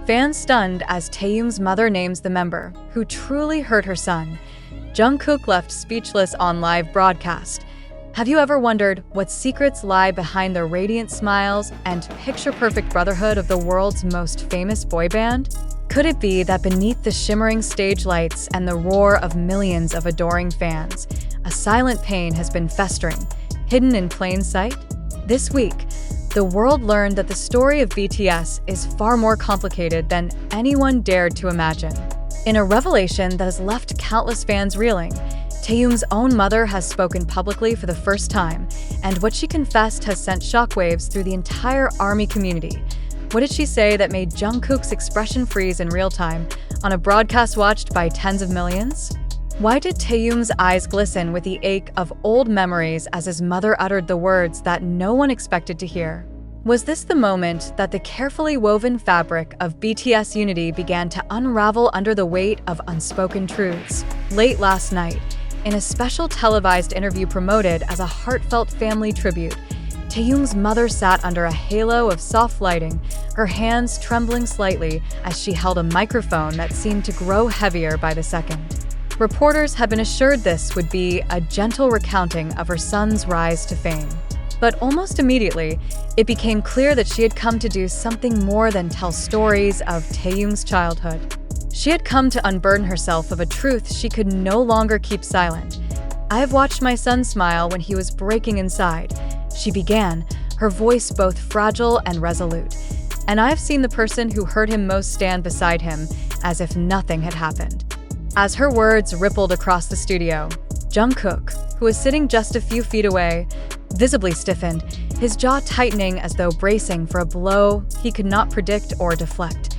Fans stunned as Taehyung's mother names the member who truly hurt her son. Jungkook left speechless on live broadcast. Have you ever wondered what secrets lie behind the radiant smiles and picture-perfect brotherhood of the world's most famous boy band? Could it be that beneath the shimmering stage lights and the roar of millions of adoring fans, a silent pain has been festering, hidden in plain sight? This week, the world learned that the story of BTS is far more complicated than anyone dared to imagine. In a revelation that has left countless fans reeling, Taehyung's own mother has spoken publicly for the first time, and what she confessed has sent shockwaves through the entire ARMY community. What did she say that made Jungkook's expression freeze in real time on a broadcast watched by tens of millions? Why did Taehyung's eyes glisten with the ache of old memories as his mother uttered the words that no one expected to hear? Was this the moment that the carefully woven fabric of BTS unity began to unravel under the weight of unspoken truths? Late last night, in a special televised interview promoted as a heartfelt family tribute, Taehyung's mother sat under a halo of soft lighting, her hands trembling slightly as she held a microphone that seemed to grow heavier by the second. Reporters had been assured this would be a gentle recounting of her son's rise to fame. But almost immediately, it became clear that she had come to do something more than tell stories of Taehyung's childhood. She had come to unburden herself of a truth she could no longer keep silent. "I have watched my son smile when he was breaking inside," she began, her voice both fragile and resolute. "And I have seen the person who hurt him most stand beside him, as if nothing had happened." As her words rippled across the studio, Jungkook, who was sitting just a few feet away, visibly stiffened, his jaw tightening as though bracing for a blow he could not predict or deflect.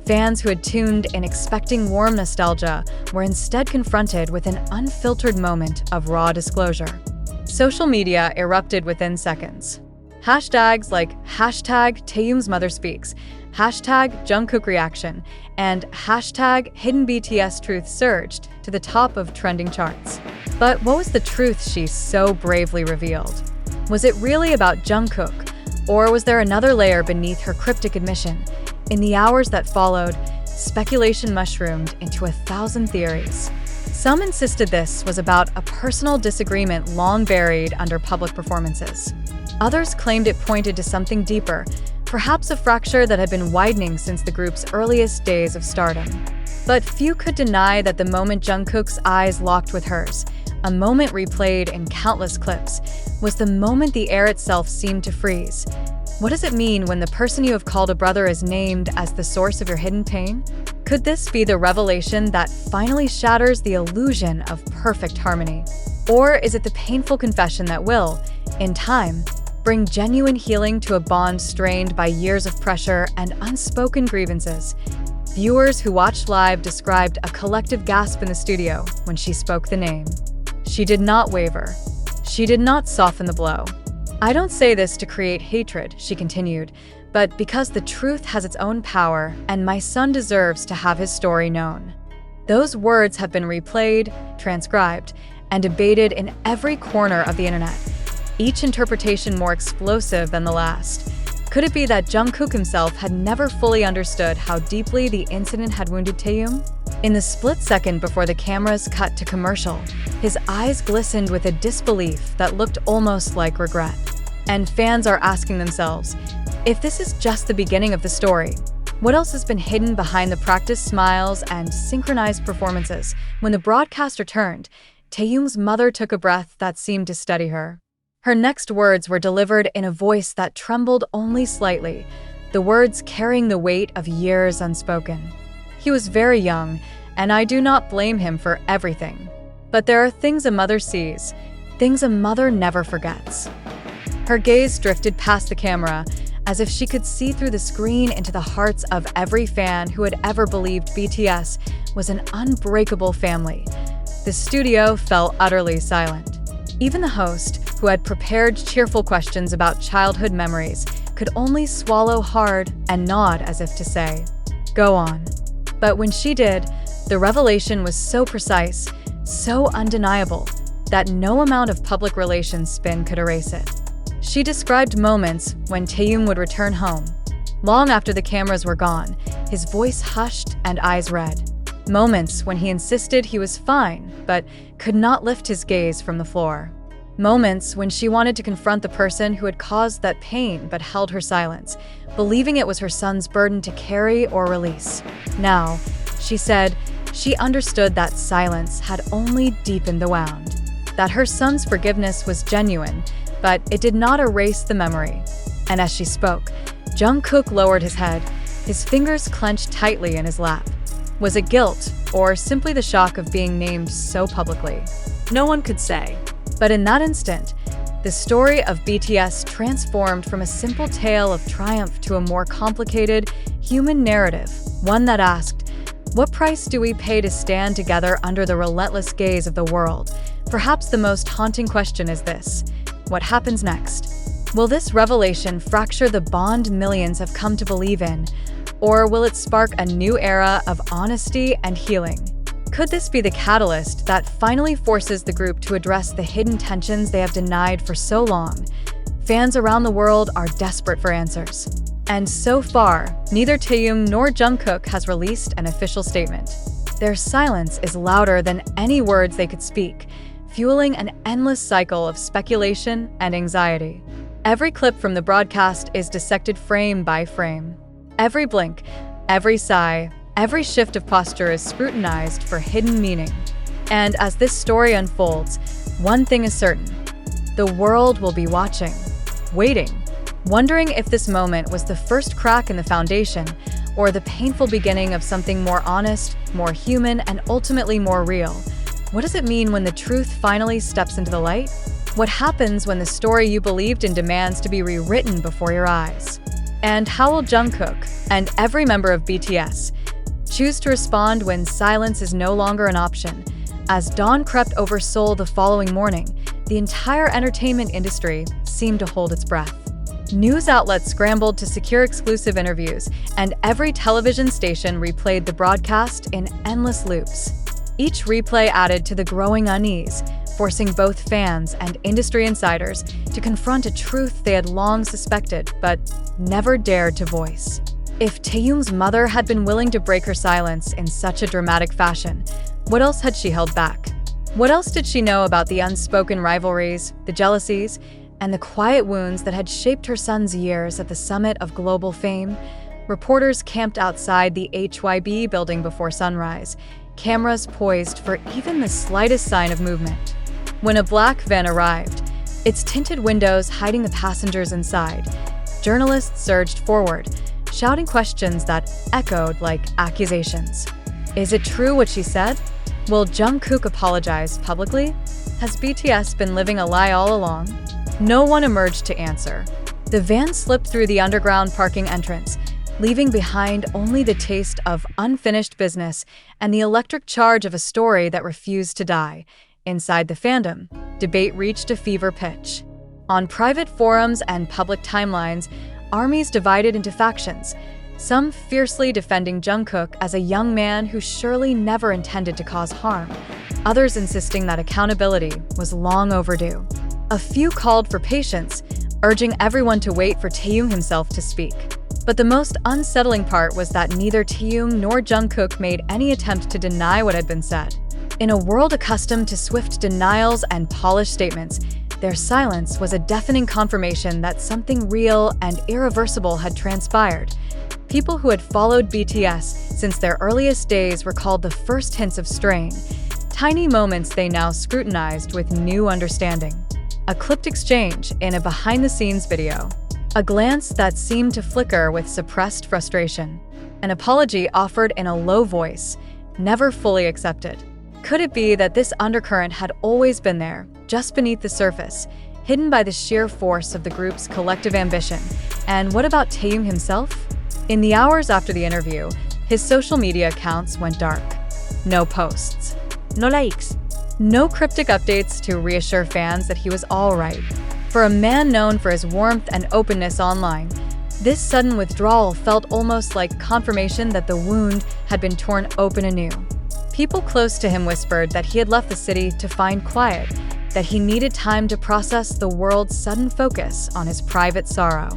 Fans who had tuned in expecting warm nostalgia were instead confronted with an unfiltered moment of raw disclosure. Social media erupted within seconds. Hashtags like #Taehyung's mother speaks, #Jungkook reaction, and #hidden BTS truth surged to the top of trending charts. But what was the truth she so bravely revealed? Was it really about Jungkook, or was there another layer beneath her cryptic admission? In the hours that followed, speculation mushroomed into 1,000 theories. Some insisted this was about a personal disagreement long buried under public performances. Others claimed it pointed to something deeper, perhaps a fracture that had been widening since the group's earliest days of stardom. But few could deny that the moment Jungkook's eyes locked with hers, a moment replayed in countless clips, was the moment the air itself seemed to freeze. What does it mean when the person you have called a brother is named as the source of your hidden pain? Could this be the revelation that finally shatters the illusion of perfect harmony? Or is it the painful confession that will, in time, bring genuine healing to a bond strained by years of pressure and unspoken grievances? Viewers who watched live described a collective gasp in the studio when she spoke the name. She did not waver. She did not soften the blow. "I don't say this to create hatred," she continued, "but because the truth has its own power and my son deserves to have his story known." Those words have been replayed, transcribed, and debated in every corner of the internet, each interpretation more explosive than the last. Could it be that Jungkook himself had never fully understood how deeply the incident had wounded Taehyung? In the split second before the cameras cut to commercial, his eyes glistened with a disbelief that looked almost like regret. And fans are asking themselves, if this is just the beginning of the story, what else has been hidden behind the practiced smiles and synchronized performances? When the broadcast returned, Taehyung's mother took a breath that seemed to steady her. Her next words were delivered in a voice that trembled only slightly, the words carrying the weight of years unspoken. "He was very young, and I do not blame him for everything. But there are things a mother sees, things a mother never forgets." Her gaze drifted past the camera, as if she could see through the screen into the hearts of every fan who had ever believed BTS was an unbreakable family. The studio fell utterly silent. Even the host, who had prepared cheerful questions about childhood memories, could only swallow hard and nod as if to say, "Go on." But when she did, the revelation was so precise, so undeniable, that no amount of public relations spin could erase it. She described moments when Taehyung would return home, long after the cameras were gone, his voice hushed and eyes red. Moments when he insisted he was fine, but could not lift his gaze from the floor. Moments when she wanted to confront the person who had caused that pain but held her silence, believing it was her son's burden to carry or release. Now, she said, she understood that silence had only deepened the wound, that her son's forgiveness was genuine, but it did not erase the memory. And as she spoke, Jungkook lowered his head, his fingers clenched tightly in his lap. Was it guilt, or simply the shock of being named so publicly? No one could say. But in that instant, the story of BTS transformed from a simple tale of triumph to a more complicated, human narrative, one that asked, what price do we pay to stand together under the relentless gaze of the world? Perhaps the most haunting question is this: what happens next? Will this revelation fracture the bond millions have come to believe in, or will it spark a new era of honesty and healing? Could this be the catalyst that finally forces the group to address the hidden tensions they have denied for so long? Fans around the world are desperate for answers. And so far, neither Taehyung nor Jungkook has released an official statement. Their silence is louder than any words they could speak, fueling an endless cycle of speculation and anxiety. Every clip from the broadcast is dissected frame by frame. Every blink, every sigh, every shift of posture is scrutinized for hidden meaning. And as this story unfolds, one thing is certain: the world will be watching, waiting, wondering if this moment was the first crack in the foundation or the painful beginning of something more honest, more human, and ultimately more real. What does it mean when the truth finally steps into the light? What happens when the story you believed in demands to be rewritten before your eyes? And how will Jungkook, and every member of BTS, choose to respond when silence is no longer an option? As dawn crept over Seoul the following morning, the entire entertainment industry seemed to hold its breath. News outlets scrambled to secure exclusive interviews, and every television station replayed the broadcast in endless loops. Each replay added to the growing unease, forcing both fans and industry insiders to confront a truth they had long suspected but never dared to voice. If Taehyung's mother had been willing to break her silence in such a dramatic fashion, what else had she held back? What else did she know about the unspoken rivalries, the jealousies, and the quiet wounds that had shaped her son's years at the summit of global fame? Reporters camped outside the HYB building before sunrise, cameras poised for even the slightest sign of movement. When a black van arrived, its tinted windows hiding the passengers inside, journalists surged forward, shouting questions that echoed like accusations. Is it true what she said? Will Jungkook apologize publicly? Has BTS been living a lie all along? No one emerged to answer. The van slipped through the underground parking entrance, leaving behind only the taste of unfinished business and the electric charge of a story that refused to die. Inside the fandom, debate reached a fever pitch. On private forums and public timelines, armies divided into factions, some fiercely defending Jungkook as a young man who surely never intended to cause harm, others insisting that accountability was long overdue. A few called for patience, urging everyone to wait for Taehyung himself to speak. But the most unsettling part was that neither Taehyung nor Jungkook made any attempt to deny what had been said. In a world accustomed to swift denials and polished statements, their silence was a deafening confirmation that something real and irreversible had transpired. People who had followed BTS since their earliest days recalled the first hints of strain, tiny moments they now scrutinized with new understanding. A clipped exchange in a behind-the-scenes video, a glance that seemed to flicker with suppressed frustration, an apology offered in a low voice, never fully accepted. Could it be that this undercurrent had always been there, just beneath the surface, hidden by the sheer force of the group's collective ambition? And what about Taehyung himself? In the hours after the interview, his social media accounts went dark. No posts, no likes, no cryptic updates to reassure fans that he was all right. For a man known for his warmth and openness online, this sudden withdrawal felt almost like confirmation that the wound had been torn open anew. People close to him whispered that he had left the city to find quiet, that he needed time to process the world's sudden focus on his private sorrow.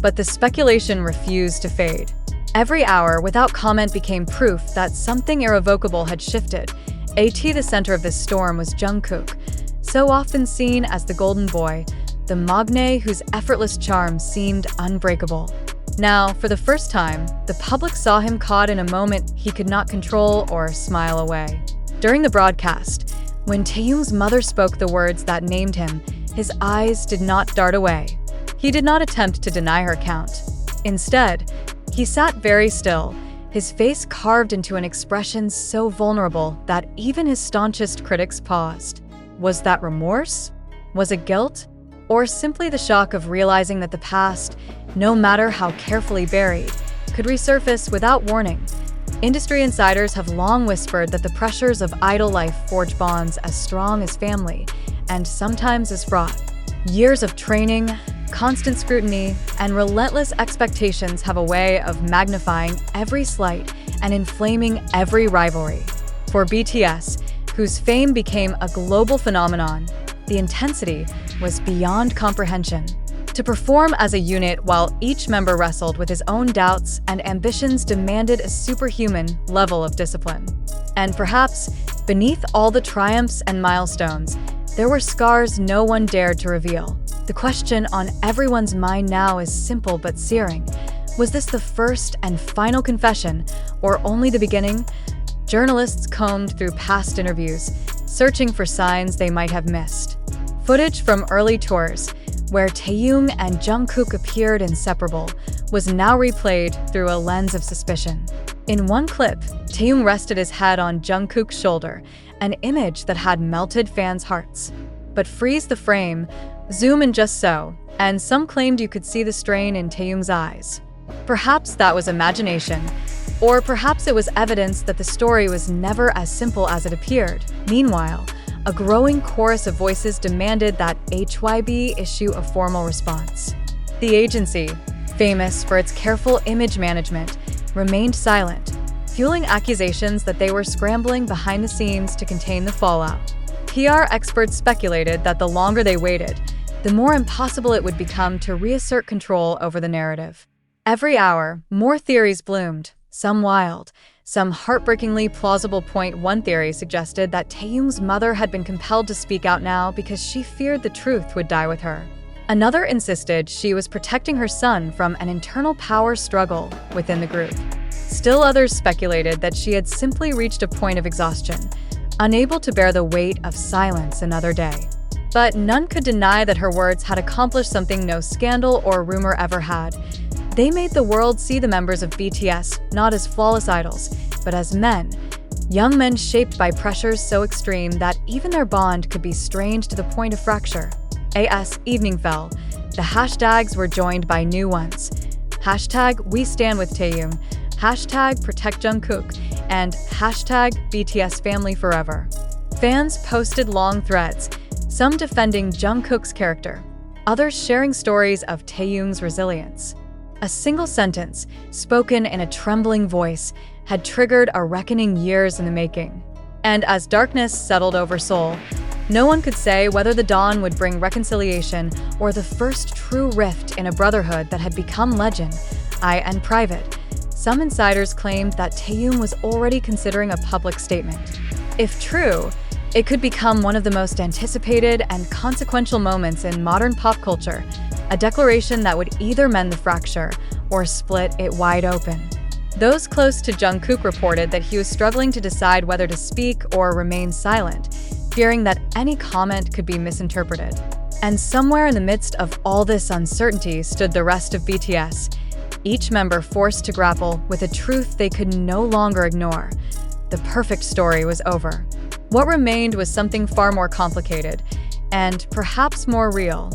But the speculation refused to fade. Every hour without comment became proof that something irrevocable had shifted. The center of this storm was Jungkook, so often seen as the golden boy, the magne whose effortless charm seemed unbreakable. Now, for the first time, the public saw him caught in a moment he could not control or smile away. During the broadcast, when Taehyung's mother spoke the words that named him, his eyes did not dart away. He did not attempt to deny her count. Instead, he sat very still, his face carved into an expression so vulnerable that even his staunchest critics paused. Was that remorse? Was it guilt? Or simply the shock of realizing that the past, no matter how carefully buried, could resurface without warning? Industry insiders have long whispered that the pressures of idol life forge bonds as strong as family, and sometimes as fraught. Years of training, constant scrutiny, and relentless expectations have a way of magnifying every slight and inflaming every rivalry. For BTS, whose fame became a global phenomenon, the intensity was beyond comprehension. To perform as a unit while each member wrestled with his own doubts and ambitions demanded a superhuman level of discipline. And perhaps, beneath all the triumphs and milestones, there were scars no one dared to reveal. The question on everyone's mind now is simple but searing. Was this the first and final confession, or only the beginning? Journalists combed through past interviews, searching for signs they might have missed. Footage from early tours, where Taehyung and Jungkook appeared inseparable, was now replayed through a lens of suspicion. In one clip, Taehyung rested his head on Jungkook's shoulder, an image that had melted fans' hearts. But freeze the frame, zoom in just so, and some claimed you could see the strain in Taehyung's eyes. Perhaps that was imagination, or perhaps it was evidence that the story was never as simple as it appeared. Meanwhile, a growing chorus of voices demanded that HYB issue a formal response. The agency, famous for its careful image management, remained silent, fueling accusations that they were scrambling behind the scenes to contain the fallout. PR experts speculated that the longer they waited, the more impossible it would become to reassert control over the narrative. Every hour, more theories bloomed, some wild, some heartbreakingly plausible. One theory suggested that Taehyung's mother had been compelled to speak out now because she feared the truth would die with her. Another insisted she was protecting her son from an internal power struggle within the group. Still others speculated that she had simply reached a point of exhaustion, unable to bear the weight of silence another day. But none could deny that her words had accomplished something no scandal or rumor ever had. They made the world see the members of BTS not as flawless idols, but as men, young men shaped by pressures so extreme that even their bond could be strained to the point of fracture. As evening fell, the hashtags were joined by new ones. Hashtag We Stand With Taehyung, hashtag Protect Jungkook, and hashtag BTS Family Forever. Fans posted long threads, some defending Jungkook's character, others sharing stories of Taehyung's resilience. A single sentence, spoken in a trembling voice, had triggered a reckoning years in the making. And as darkness settled over Seoul, no one could say whether the dawn would bring reconciliation or the first true rift in a brotherhood that had become legend, and private. Some insiders claimed that Taehyung was already considering a public statement. If true, it could become one of the most anticipated and consequential moments in modern pop culture, a declaration that would either mend the fracture or split it wide open. Those close to Jungkook reported that he was struggling to decide whether to speak or remain silent, fearing that any comment could be misinterpreted. And somewhere in the midst of all this uncertainty stood the rest of BTS, each member forced to grapple with a truth they could no longer ignore. The perfect story was over. What remained was something far more complicated, and perhaps more real.